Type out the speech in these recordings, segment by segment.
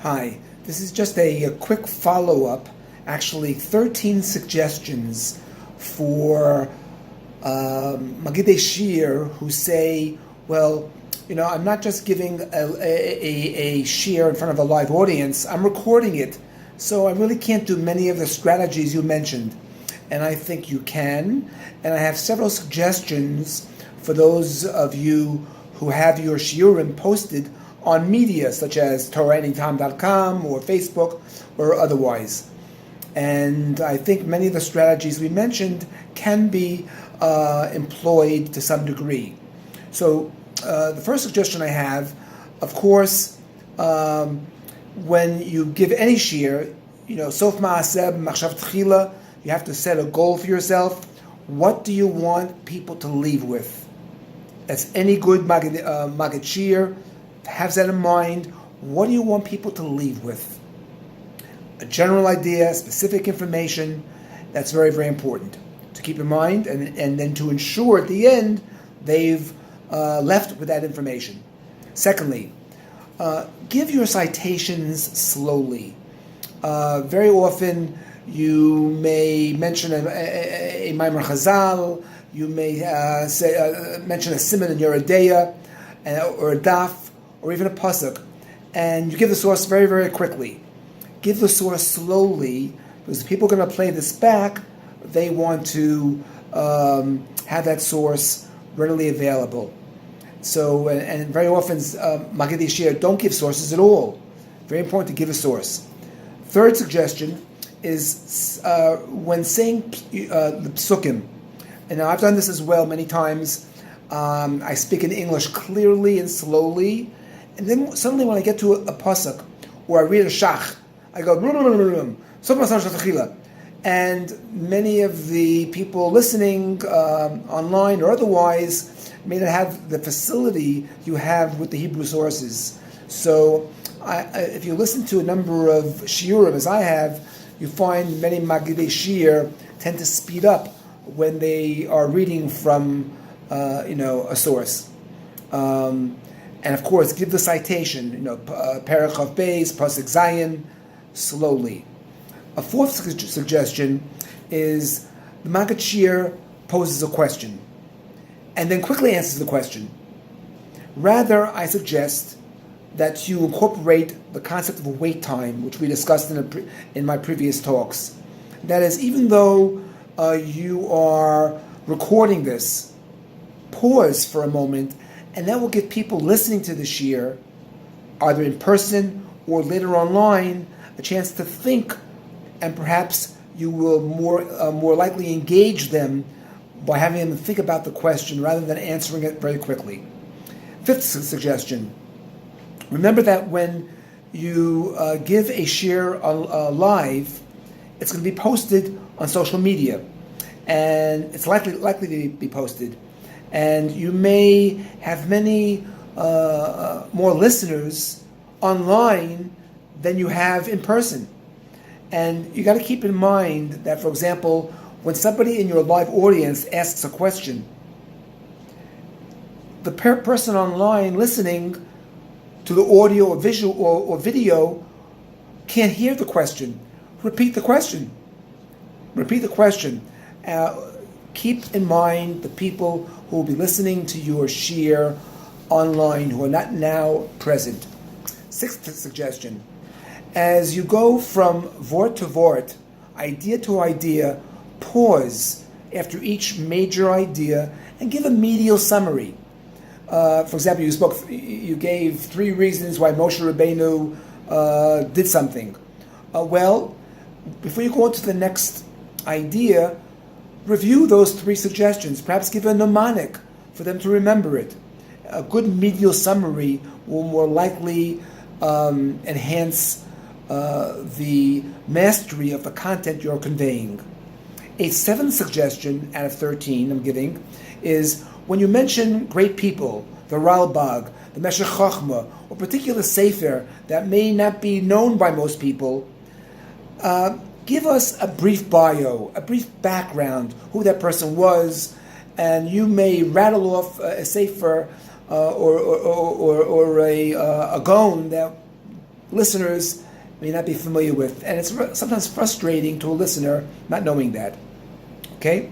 Hi, this is just a quick follow-up, actually 13 suggestions for Magidei Shir who say, well, I'm not just giving a shir in front of a live audience, I'm recording it, so I really can't do many of the strategies you mentioned. And I think you can, and I have several suggestions for those of you who have your Shiurim posted on media such as TorahAnytime.com or Facebook or otherwise. And I think many of the strategies we mentioned can be employed to some degree. So the first suggestion I have, of course, when you give any shir, Sof Ma'aseh Machshav Tchila, you have to set a goal for yourself. What do you want people to leave with? That's any good Magid shir. Have that in mind. What do you want people to leave with? A general idea, specific information. That's very, very important to keep in mind, and then to ensure at the end they've left with that information. Secondly, give your citations slowly. Very often you may mention a Maimar Chazal, you may mention a siman in your Adeya, or a daf, or even a pasuk, and you give the source very, very quickly. Give the source slowly, because if people are going to play this back, they want to have that source readily available. So, and very often, Magidei Shir don't give sources at all. Very important to give a source. Third suggestion is when saying the psukim. And now I've done this as well many times. I speak in English clearly and slowly, and then suddenly when I get to a pasuk or I read a shach, I go and many of the people listening online or otherwise may not have the facility you have with the Hebrew sources. So if you listen to a number of shiurim as I have, you find many Magidei Shir tend to speed up when they are reading from a source. And of course, give the citation, Perek Chav Beis, Pasuk Zayin, slowly. A fourth suggestion is the Magid Shir poses a question and then quickly answers the question. Rather, I suggest that you incorporate the concept of wait time, which we discussed in my previous talks. That is, even though you are recording this, pause for a moment, and that will give people listening to the shir, either in person or later online, a chance to think, and perhaps you will more likely engage them by having them think about the question rather than answering it very quickly. Fifth suggestion: remember that when you give a shir live, it's going to be posted on social media, and it's likely to be posted. And you may have many more listeners online than you have in person. And you got to keep in mind that, for example, when somebody in your live audience asks a question, the person online listening to the audio or visual or video can't hear the question. Repeat the question. Repeat the question. Keep in mind the people who will be listening to your shir online who are not now present. Sixth suggestion: as you go from vort to vort, idea to idea, pause after each major idea and give a medial summary. For example, you gave 3 reasons why Moshe Rabbeinu did something. Well, before you go on to the next idea, review those 3 suggestions. Perhaps give a mnemonic for them to remember it. A good medial summary will more likely enhance the mastery of the content you're conveying. A 7th suggestion out of 13 I'm giving is when you mention great people, the Ralbag, the Meshech Chochmah, or particular sefer that may not be known by most people, give us a brief bio, a brief background, who that person was, and you may rattle off a sefer or a gaon that listeners may not be familiar with, and it's sometimes frustrating to a listener not knowing that. Okay?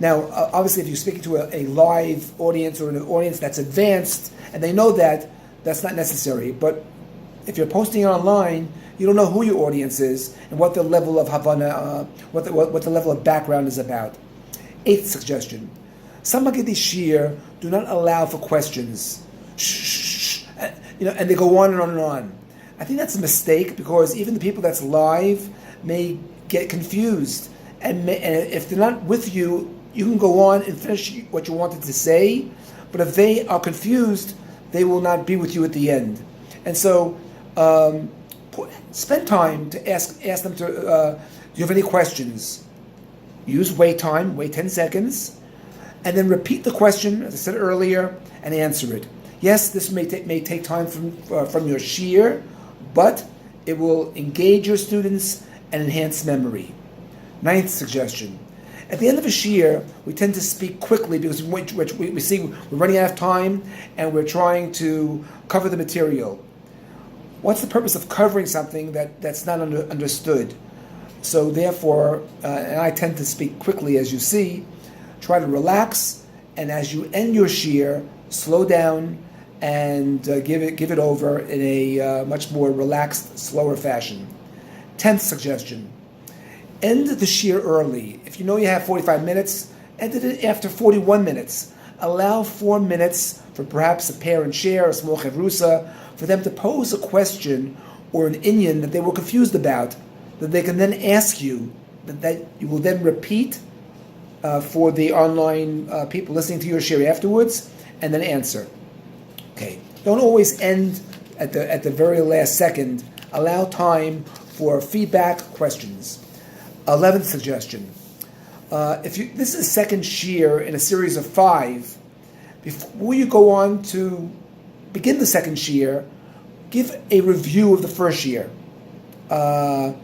Now, obviously, if you're speaking to a live audience or an audience that's advanced, and they know that, that's not necessary. But if you're posting it online, you don't know who your audience is and what the level of Havana, what the level of background is about. Eighth suggestion: some Magidi Shir do not allow for questions. Shh, and they go on and on and on. I think that's a mistake, because even the people that's live may get confused, and if they're not with you, you can go on and finish what you wanted to say. But if they are confused, they will not be with you at the end. And so, spend time to ask them to. Do you have any questions? Use wait time. Wait 10 seconds, and then repeat the question, as I said earlier, and answer it. Yes, this may take time from your shiur, but it will engage your students and enhance memory. Ninth suggestion: at the end of a shiur, we tend to speak quickly because we see we're running out of time and we're trying to cover the material. What's the purpose of covering something that's not understood? So therefore, and I tend to speak quickly, as you see. Try to relax, and as you end your shiur, slow down and give it over in a much more relaxed, slower fashion. 10th suggestion: end the shiur early. If you know you have 45 minutes, end it after 41 minutes. Allow 4 minutes for perhaps a parent share, a small chavrusa, for them to pose a question or an inyan that they were confused about, that they can then ask you, that you will then repeat for the online people listening to your shiur afterwards, and then answer. Okay. Don't always end at the very last second. Allow time for feedback, questions. 11th suggestion: this is a second shiur in a series of 5. Before you go on to begin the second shiur, give a review of the first shiur. Now,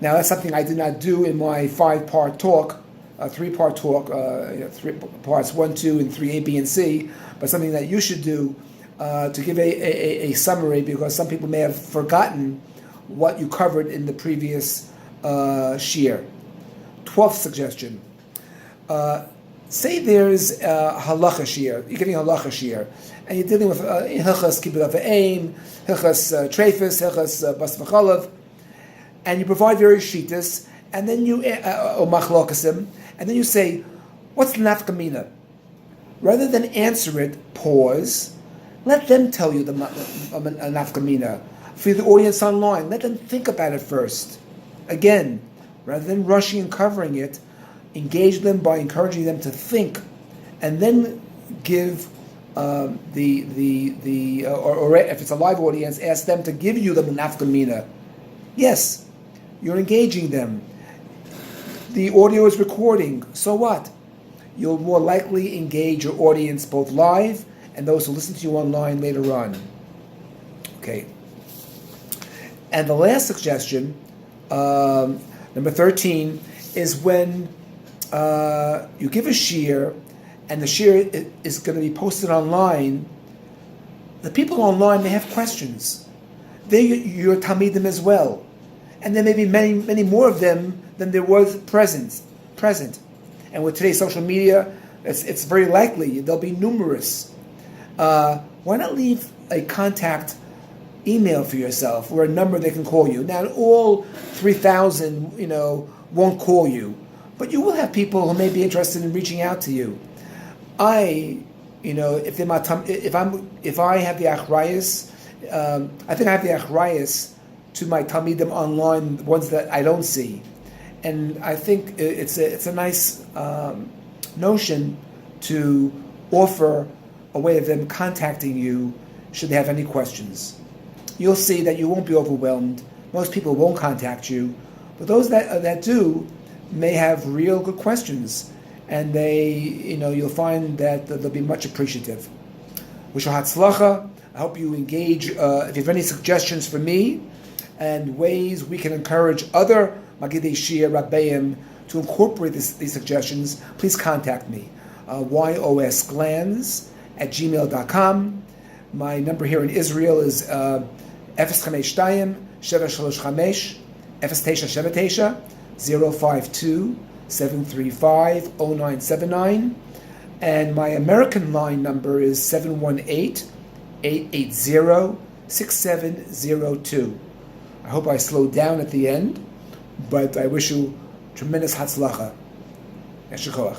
that's something I did not do in my 5-part talk, 3-part talk, 3 parts 1, 2, and 3, A, B, and C, but something that you should do to give a summary, because some people may have forgotten what you covered in the previous shiur. 12th suggestion: say there's a halacha shiur, you're giving a halacha shiur, and you're dealing with hilchas kibbutz v'ein, hilchas treifus, hilchas bas v'chalav, and you provide various shitas, and then you or machlokasim, and then you say, what's the nafkamina? Rather than answer it, pause. Let them tell you the nafkamina. For the audience online, let them think about it first. Again, rather than rushing and covering it, engage them by encouraging them to think, and then give or if it's a live audience, ask them to give you the nafkamina. Yes, you're engaging them. The audio is recording. So what? You'll more likely engage your audience both live and those who listen to you online later on. Okay. And the last suggestion, number 13, is when you give a shiur and the shiur is going to be posted online, the people online may have questions. They're your talmidim as well. And there may be many, many more of them than there was present. And with today's social media, it's very likely there'll be numerous. Why not leave a contact email for yourself, or a number they can call you? Now, all 3,000, won't call you, but you will have people who may be interested in reaching out to you. If I have the achrayus, I think I have the achrayus to my talmidim online, the ones that I don't see, and I think it's a nice notion to offer a way of them contacting you should they have any questions. You'll see that you won't be overwhelmed. Most people won't contact you, but those that do may have real good questions, and you'll find that they'll be much appreciative. Wish you hatzlacha. I hope you engage. If you have any suggestions for me and ways we can encourage other Magidei Shia Rabbeim to incorporate these suggestions, please contact me. yosglands@gmail.com. My number here in Israel is 052-735-0979, 052-735-0979, and my American line number is 718-880-6702. I hope I slowed down at the end, but I wish you tremendous hatzlacha. Yeshua koach.